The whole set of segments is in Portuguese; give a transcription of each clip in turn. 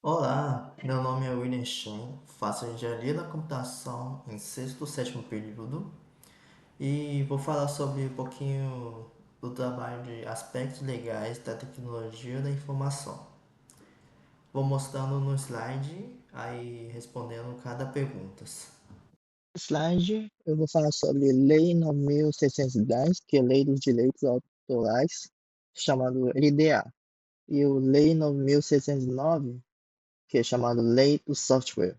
Olá, meu nome é William Shen, faço engenharia da computação em sexto e sétimo período e vou falar sobre um pouquinho do trabalho de aspectos legais da tecnologia da informação. Vou mostrando no slide, aí respondendo cada pergunta. Slide, eu vou falar sobre Lei 9.610, que é Lei dos Direitos Autorais, chamado LDA, e o Lei 9.609, que é chamado Lei do Software.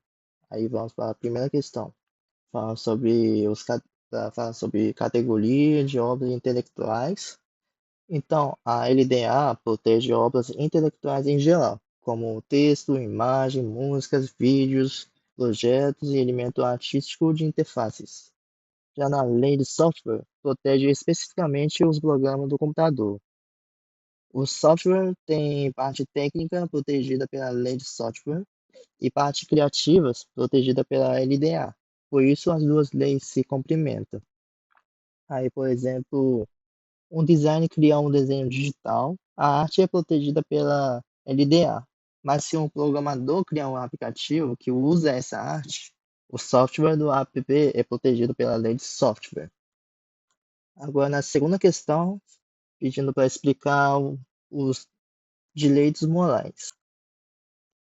Aí vamos para a primeira questão. Fala sobre fala sobre categoria de obras intelectuais. Então, a LDA protege obras intelectuais em geral, como texto, imagem, músicas, vídeos, projetos e elemento artístico de interfaces. Já na lei de software, protege especificamente os programas do computador. O software tem parte técnica protegida pela lei de software e parte criativas protegida pela LDA. Por isso, as duas leis se complementam. Aí, por exemplo, um design criar um desenho digital, a arte é protegida pela LDA. Mas se um programador criar um aplicativo que usa essa arte, o software do app é protegido pela lei de software. Agora, na segunda questão, pedindo para explicar os direitos morais.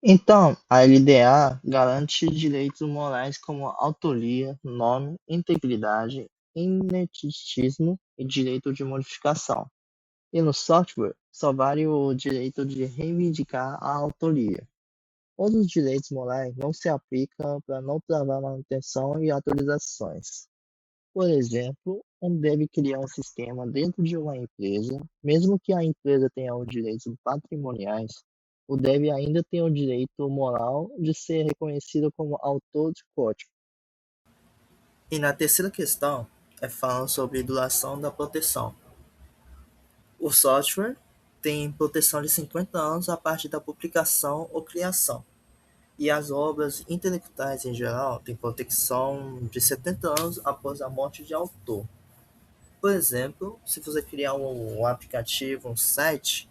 Então, a LDA garante direitos morais como autoria, nome, integridade, ineditismo e direito de modificação. E no software, só vale o direito de reivindicar a autoria. Outros direitos morais não se aplicam para não travar manutenção e atualizações. Por exemplo, deve criar um sistema dentro de uma empresa, mesmo que a empresa tenha os direitos patrimoniais, o dev ainda tem o direito moral de ser reconhecido como autor de código. E na terceira questão é falando sobre duração da proteção. O software tem proteção de 50 anos a partir da publicação ou criação. E as obras intelectuais em geral têm proteção de 70 anos após a morte de autor. Por exemplo, se você criar um aplicativo, um site,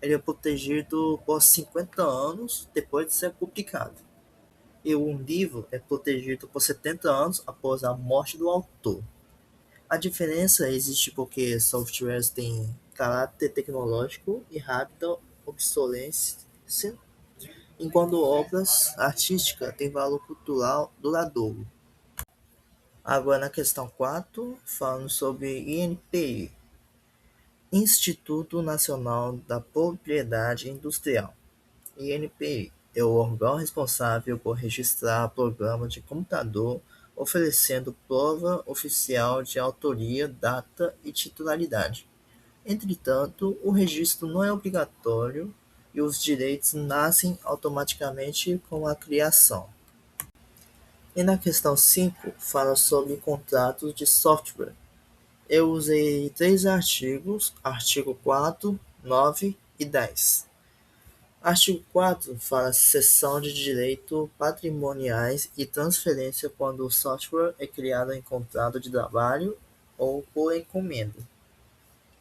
ele é protegido por 50 anos depois de ser publicado. E um livro é protegido por 70 anos após a morte do autor. A diferença existe porque softwares têm caráter tecnológico e rápida obsolescência, enquanto obras artísticas têm valor cultural duradouro. Agora na questão 4, falando sobre INPI, Instituto Nacional da Propriedade Industrial. INPI é o órgão responsável por registrar programas de computador, oferecendo prova oficial de autoria, data e titularidade. Entretanto, o registro não é obrigatório e os direitos nascem automaticamente com a criação. E na questão 5 fala sobre contratos de software. Eu usei três artigos, artigo 4, 9 e 10. Artigo 4 fala cessão de direitos patrimoniais e transferência quando o software é criado em contrato de trabalho ou por encomenda.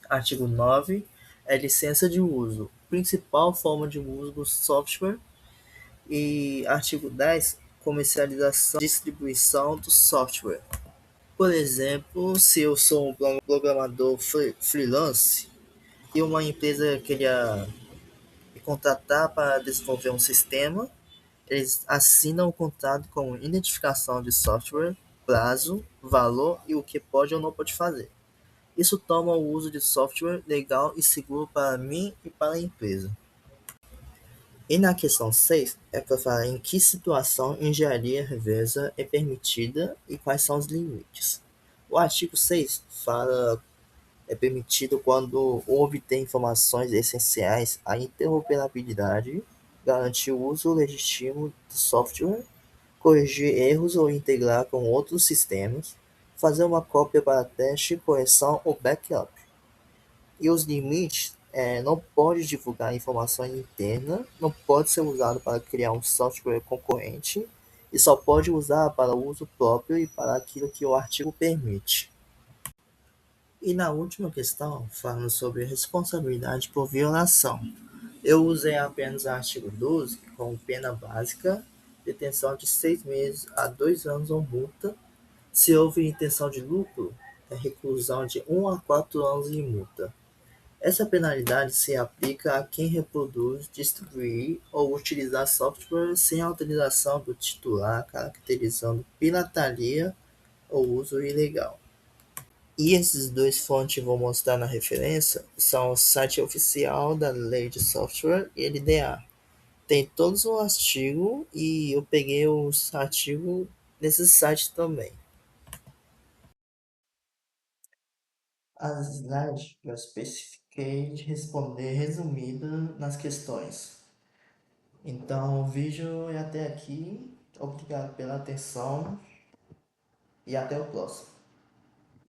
Artigo 9 é licença de uso, principal forma de uso do software. E artigo 10, comercialização e distribuição do software. Por exemplo, se eu sou um programador freelance e uma empresa queria me contratar para desenvolver um sistema, eles assinam o contrato com identificação de software, prazo, valor e o que pode ou não pode fazer. Isso toma o uso de software legal e seguro para mim e para a empresa. E na questão 6 é para falar em que situação engenharia reversa é permitida e quais são os limites. O artigo 6 fala é permitido quando obter informações essenciais à interoperabilidade, garantir o uso legítimo do software, corrigir erros ou integrar com outros sistemas, fazer uma cópia para teste, correção ou backup. E os limites não pode divulgar informação interna, não pode ser usado para criar um software concorrente e só pode usar para uso próprio e para aquilo que o artigo permite. E na última questão, falando sobre responsabilidade por violação. Eu usei apenas o artigo 12 com pena básica, detenção de 6 meses a 2 anos ou multa. Se houve intenção de lucro, é reclusão de 1 a 4 anos e multa. Essa penalidade se aplica a quem reproduz, distribuir ou utilizar software sem autorização do titular, caracterizando pirataria ou uso ilegal. E esses dois fontes que vou mostrar na referência são o site oficial da Lei de Software e LDA. Tem todos os artigos e eu peguei os artigos nesses sites também. As slides eu especifiquei de responder resumida nas questões. Então o vídeo é até aqui. Obrigado pela atenção e até o próximo.